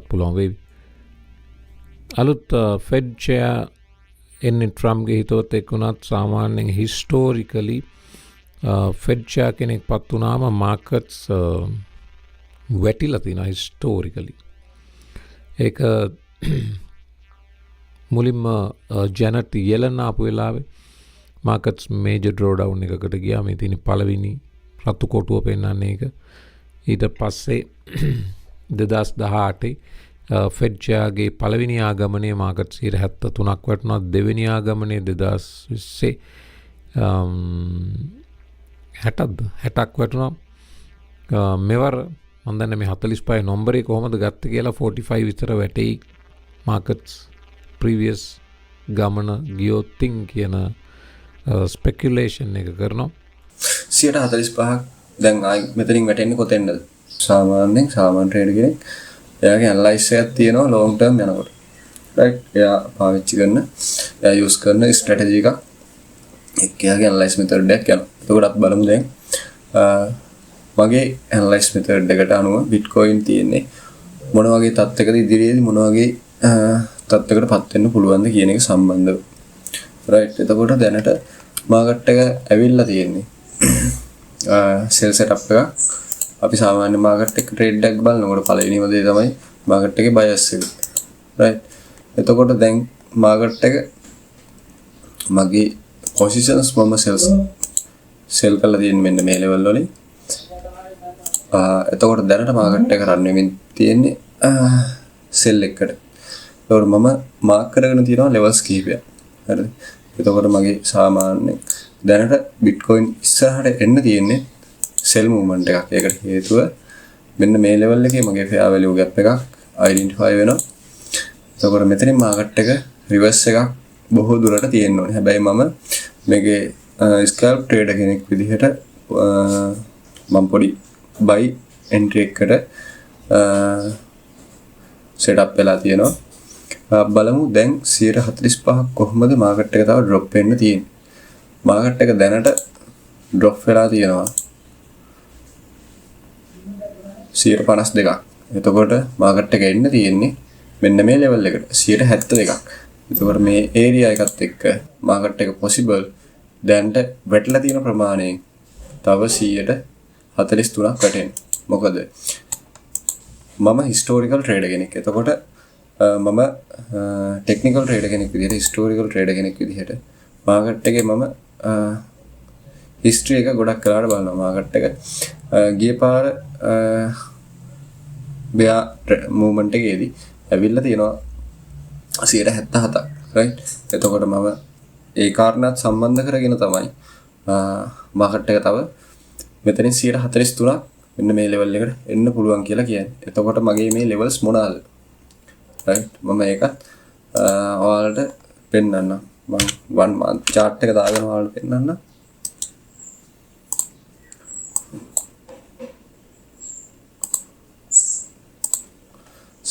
පුළුවන් වේවි. අලුත් ෆෙඩ් චෙයා එන්නේ ට්‍රම්ප්ගේ හිතවත් එක්ක වුණත් සාමාන්‍යයෙන් හිස්ටෝරිකලි ෆෙඩ් චෙයා කෙනෙක් පත් වුණාම මාකට්ස් වැටිලා තියෙනවා හිස්ටෝරිකලි. ඒක මුලින්ම ජැනට් යෙලන් ආපු වෙලාවේ මාකට්ස් මේජර් ඩ්‍රෝඩවුන් එකකට ගියා. මේ තියෙන පළවෙනි රතු කොටුව පෙන්වන්නේ ඒක. ඊට පස්සේ 2018 ෆෙඩ් චෙයාගේ පළවෙනි ආගමනයේ මාකට් 73ක් වටනවා. දෙවෙනි ආගමනයේ 2020 60ක් වටනවා. මෙවර මම දන්නේ මේ 45 නම්බරේ කොහොමද ගත්තේ කියලා 45 විතර වැටෙයි මාකට්ස් ප්‍රීවියස් ගමන ගියොත්ින් කියන ස්පෙකියුලේෂන් එක කරනවා. 145ක් දැන් ආයි මෙතනින් වැටෙන්නේ කොතෙන්ද? සාමාන්‍ය ට්‍රේඩර් කෙනෙක් එයාගේ ඇනලයිස් එකක් තියෙනවා ලොන්ග් ටර්ම් යනකොට. රයිට්. එයා පාවිච්චි කරන එයා යූස් කරන ස්ට්‍රැටජි එකක් එයාගේ ඇනලයිස් මෙතඩ් එකක් යනවා. එතකොට අපි බලමු දැන් මගේ ඇනලයිස් මෙතඩ් එකට අනුව බිට්කොයින් තියෙන්නේ මොන වගේ තත්ත්වයකද ඉදිරියේදී මොන වගේ තත්ත්වයකටපත් වෙන්න පුළුවන්ද කියන එක සම්බන්ධව. රයිට්. එතකොට දැනට මාකට් එක ඇවිල්ලා තියෙන්නේ සෙල් සෙටප් එකක්. අපි සාමාන්‍ය මාකට් එක ට්‍රේඩ් එකක් බලනකොට පළවෙනිම දේ තමයි මාකට් එකේ බයස් එක. රයිට්. එතකොට දැන් මාකට් එක මගේ පොසිෂන්ස් මම සෙල් කරලා තියෙන්නේ මෙන්න මේ ලෙවල් වලින්. එතකොට දැනට මාකට් එක රන් වෙමින් තියෙන්නේ සෙල් එකකට. එතකොට මම මාක් කරගෙන තියෙනවා ලෙවල්ස් කිහිපයක්. හරිද? එතකොට මගේ සාමාන්‍ය දැනට බිට්කොයින් ඉස්සරහට එන්න තියෙන්නේ සෙල් මූව්මන්ට් එකක්. ඒකට හේතුව මෙන්න මේ ලෙවල් එකේ මගේ ෆෙයා වැලියු ගැප් එකක් අයිඩෙන්ටිෆයි වෙනවා. එතකොට මෙතනින් මාකට් එක රිවර්ස් එකක් බොහෝ දුරට තියෙන්න ඕනේ. හැබැයි මම මේකේ ස්කැල්ප් ට්‍රේඩර් කෙනෙක් විදිහට මම පොඩි බයි එන්ට්‍රි එකකට සෙටප් වෙලා තියෙනවා. බලමු දැන් 145ක් කොහොමද මාකට් එක තව ඩ්‍රොප් වෙන්න තියෙන්නේ. මාකට් එක දැනට ඩ්‍රොප් වෙලා තියෙනවා 152ක්. එතකොට මාකට් එක එන්න තියෙන්නේ මෙන්න මේ ලෙවල් එකට 172ක්. එතකොට මේ ඒරියා එකත් එක්ක මාකට් එක පොසිබල් දැන්ට වැටලා තියෙන ප්‍රමාණයෙන් තව 143ක් වැටෙන්න. මොකද මම හිස්ටෝරිකල් ට්‍රේඩර් කෙනෙක්. එතකොට මම ටෙක්නිකල් ට්‍රේඩර් කෙනෙක් විදිහට හිස්ටෝරිකල් ට්‍රේඩර් කෙනෙක් විදිහට මාකට් එකේ මම හිස්ටරි එක ගොඩක් කරලා බලනවා. මාකට් එක ගිය පාර බෙයා මූව්මන්ට් එකේදී ඇවිල්ලා තියෙනවා 177ක්. රයිට්. එතකොට මම ඒ කාරණාත් සම්බන්ධ කරගෙන තමයි මාකට් එක තව මෙතනින් 143ක් මෙන්න මේ ලෙවල් එකට එන්න පුළුවන් කියලා කියන්නේ. එතකොට මගේ මේ ලෙවල්ස් මොනවාද? රයිට්. මම ඒකත් ඔයාලට පෙන්නන්නම්. මම 1 month chart එක දාගෙන ඔයාලට පෙන්නන්නම්.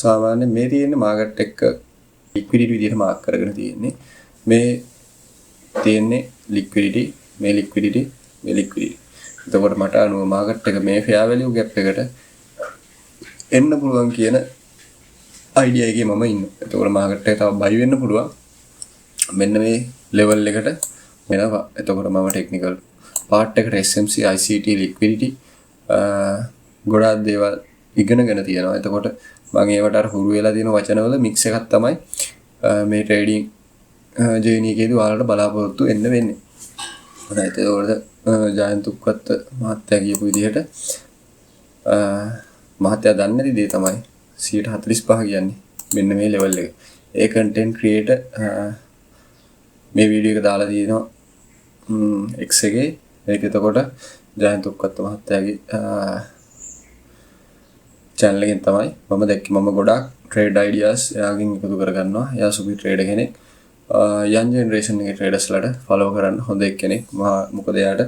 සාමාන්‍ය මේ තියෙන්නේ මාකට් එක ලික්විඩිටි විදිහට මාක් කරගෙන තියෙන්නේ. මේ තියෙන්නේ ලික්විඩිටි, මේ ලික්විඩිටි, මේ ලික්විඩිටි. එතකොට මට අනුව මාකට් එක මේ ෆෙයා වැලියු ගැප් එකට එන්න පුළුවන් කියන අයිඩියා එකේ මම ඉන්නවා. එතකොට මාකට් එක තව බයි වෙන්න පුළුවන්. මෙන්න මේ ලෙවල් එකට වෙනවා. එතකොට මම ටෙක්නිකල් පාර්ට් එකට SMC, ICT, ලික්විඩිටි ගොඩාක් දේවල් ඉගෙනගෙන තියෙනවා. එතකොට මම ඒවට අර හුරු වෙලා තියෙන වචනවල මික්ස් එකක් තමයි මේ ට්‍රේඩින් ජර්නි එකේදී ඔයාලට බලාපොරොත්තු වෙන්න වෙන්නේ. හරි. ඒකවල ජයන්ත් උක්කත් මහත්තයා කියපු විදිහට මහත්තයා දන්නේ නැති දේ තමයි 145 කියන්නේ මෙන්න මේ ලෙවල් එක. ඒ කන්ටෙන්ට් ක්‍රියේටර් මේ වීඩියෝ එක දාලා තියෙනවා X එකේ. ඒක එතකොට ජයන්ත් උක්කත් මහත්තයාගේ channel එකෙන් තමයි මම දැක්කේ. මම ගොඩාක් ට්‍රේඩ් අයිඩියාස් එයාගෙන් එකතු කරගන්නවා. එයා සුපි ට්‍රේඩර් කෙනෙක්. යන් ජෙනරේෂන් එකේ ට්‍රේඩර්ස්ලාට ෆලෝ කරන්න හොඳ කෙනෙක්. මොකද එයාට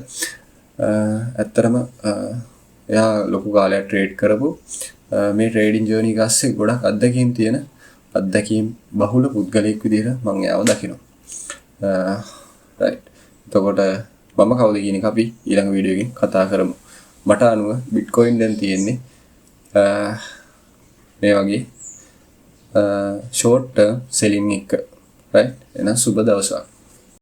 ඇත්තටම එයා ලොකු කාලයක් ට්‍රේඩ් කරපු මේ ට්‍රේඩින් ජර්නි එක ASCII ගොඩක් අත්දැකීම් බහුල පුද්ගලයෙක් විදිහට මම එයාව දකිනවා. රයිට්. එතකොට මම කවුද කියන එක අපි ඊළඟ වීඩියෝ එකකින් කතා කරමු. මට අනුව බිට්කොයින් දැන් තියෙන්නේ මේ වගේ ෂෝට් ටර්ම් සෙලින් එක right එහෙනම් සුබ දවසක්